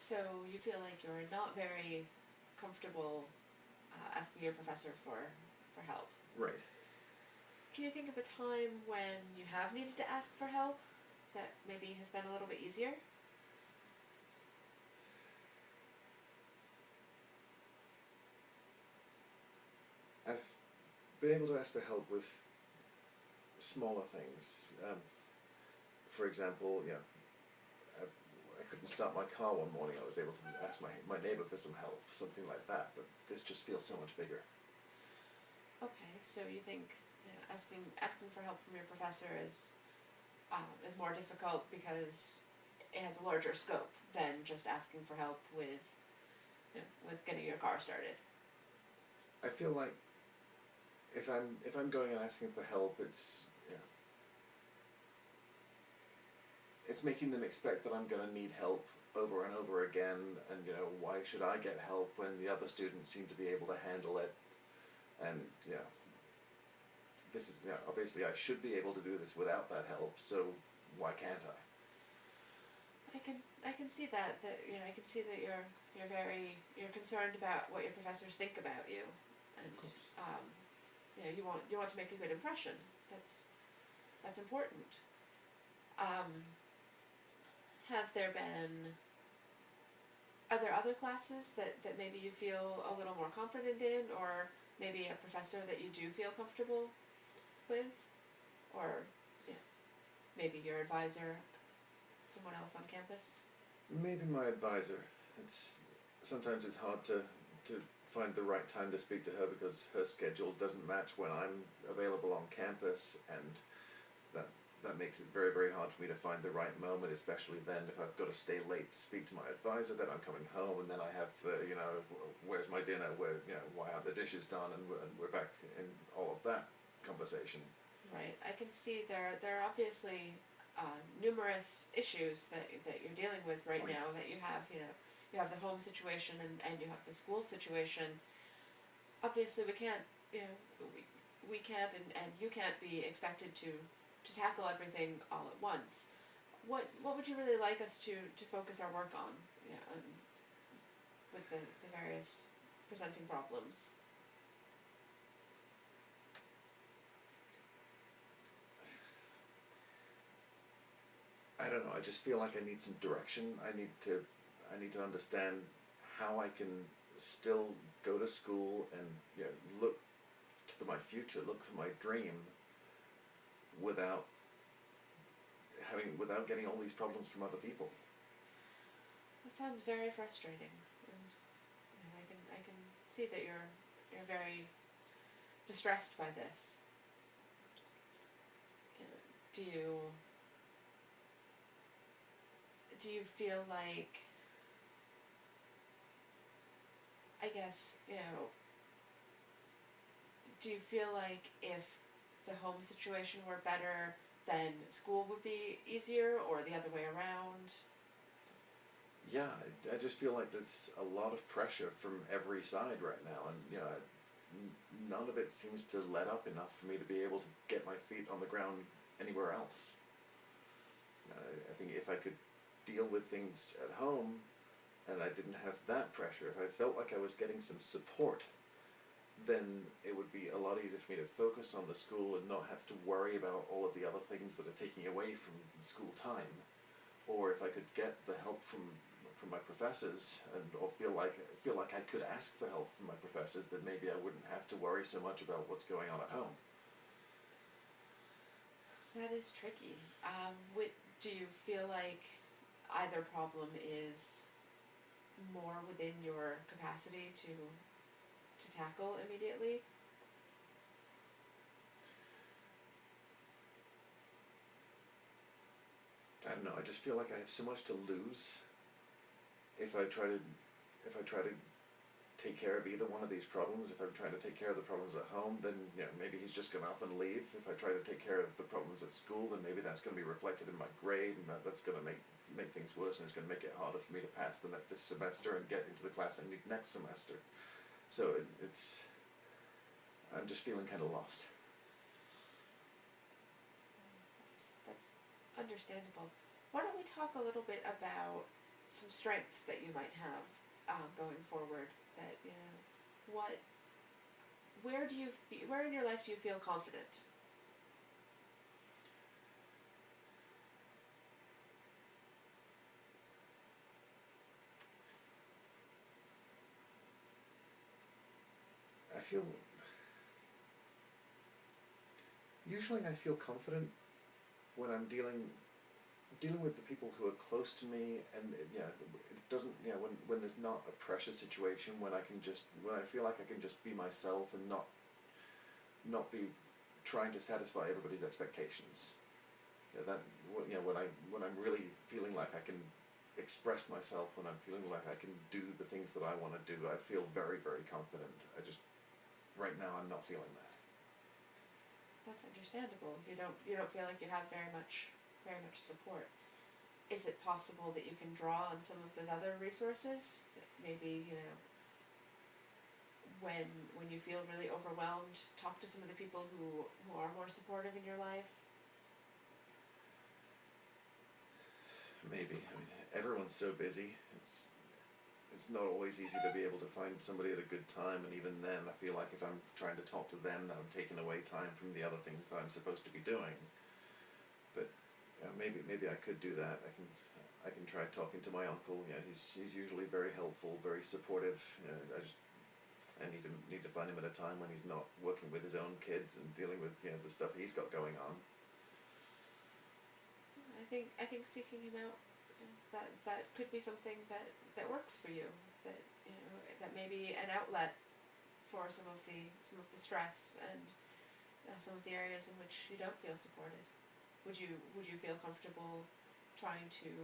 So you feel like you're not very comfortable asking your professor for help. Right. Can you think of a time when you have needed to ask for help that maybe has been a little bit easier? I've been able to ask for help with smaller things. For example, I couldn't start my car one morning. I was able to ask my neighbor for some help, something like that. But this just feels so much bigger. Okay, so you think asking for help from your professor is more difficult because it has a larger scope than just asking for help with getting your car started. I feel like if I'm going and asking for help, it's making them expect that I'm going to need help over and over again, and why should I get help when the other students seem to be able to handle it, and this is obviously I should be able to do this without that help, so why can't I? I can see that I can see that you're concerned about what your professors think about you, and Of course. you want to make a good impression. That's important. Um, have there been Are there other classes that maybe you feel a little more confident in, or maybe a professor that you do feel comfortable with, or yeah, maybe your advisor, someone else on campus? Maybe my advisor. Sometimes it's hard to find the right time to speak to her because her schedule doesn't match when I'm available on campus, and that that makes it very, very hard for me to find the right moment, especially then if I've got to stay late to speak to my advisor. Then I'm coming home, and then I have where's my dinner? Why aren't the dishes done? And we're back in all of that conversation. Right. I can see there are obviously numerous issues that you're dealing with right Oh, yeah. now. That you have the home situation and you have the school situation. Obviously, we can't you know we can't and you can't be expected to tackle everything all at once. What would you really like us to focus our work on? With the various presenting problems. I don't know. I just feel like I need some direction. I need to understand how I can still go to school and look to my future, look for my dream, without getting all these problems from other people. That sounds very frustrating, and I can see that you're very distressed by this. Do you feel like, I guess, do you feel like if the home situation were better, then school would be easier, or the other way around? Yeah, I just feel like there's a lot of pressure from every side right now, and none of it seems to let up enough for me to be able to get my feet on the ground anywhere else. I think if I could deal with things at home and I didn't have that pressure, if I felt like I was getting some support, then it would be a lot easier for me to focus on the school and not have to worry about all of the other things that are taking away from school time. Or if I could get the help from my professors, or feel like I could ask for help from my professors, then maybe I wouldn't have to worry so much about what's going on at home. That is tricky. Do you feel like either problem is more within your capacity to tackle immediately? I don't know. I just feel like I have so much to lose if I try to take care of either one of these problems. If I'm trying to take care of the problems at home, then maybe he's just gonna up and leave. If I try to take care of the problems at school, then maybe that's gonna be reflected in my grade, and that's gonna make things worse, and it's gonna make it harder for me to pass this semester and get into the class I need next semester. So I'm just feeling kind of lost. That's understandable. Why don't we talk a little bit about some strengths that you might have going forward. That where do you where in your life do you feel confident? I feel usually I feel confident when I'm dealing with the people who are close to me, and it doesn't, when there's not a pressure situation, when I feel like I can just be myself and not be trying to satisfy everybody's expectations. When I'm really feeling like I can express myself, when I'm feeling like I can do the things that I want to do, I feel very, very confident. Right now I'm not feeling that. That's understandable. You don't feel like you have very much support. Is it possible that you can draw on some of those other resources? Maybe, when you feel really overwhelmed, talk to some of the people who are more supportive in your life. Maybe. I mean, everyone's so busy. It's not always easy to be able to find somebody at a good time, and even then I feel like if I'm trying to talk to them, that I'm taking away time from the other things that I'm supposed to be doing. But maybe I could do that. I can try talking to my uncle. He's usually very helpful, very supportive. I need to find him at a time when he's not working with his own kids and dealing with the stuff he's got going on. I think seeking him out, that could be something that works for you. That may be an outlet for some of the stress and some of the areas in which you don't feel supported. Would you feel comfortable trying to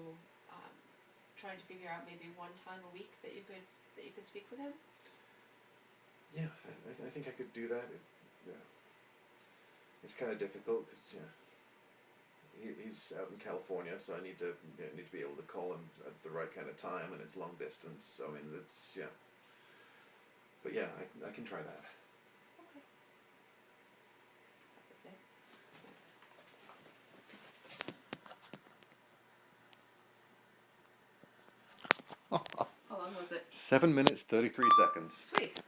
figure out maybe one time a week that you could speak with him? Yeah, I think I could do that. It's kind of difficult because he's out in California, so I need to be able to call him at the right kind of time, and it's long distance. So I mean, But yeah, I can try that. How long was it? 7 minutes 33 seconds. Sweet.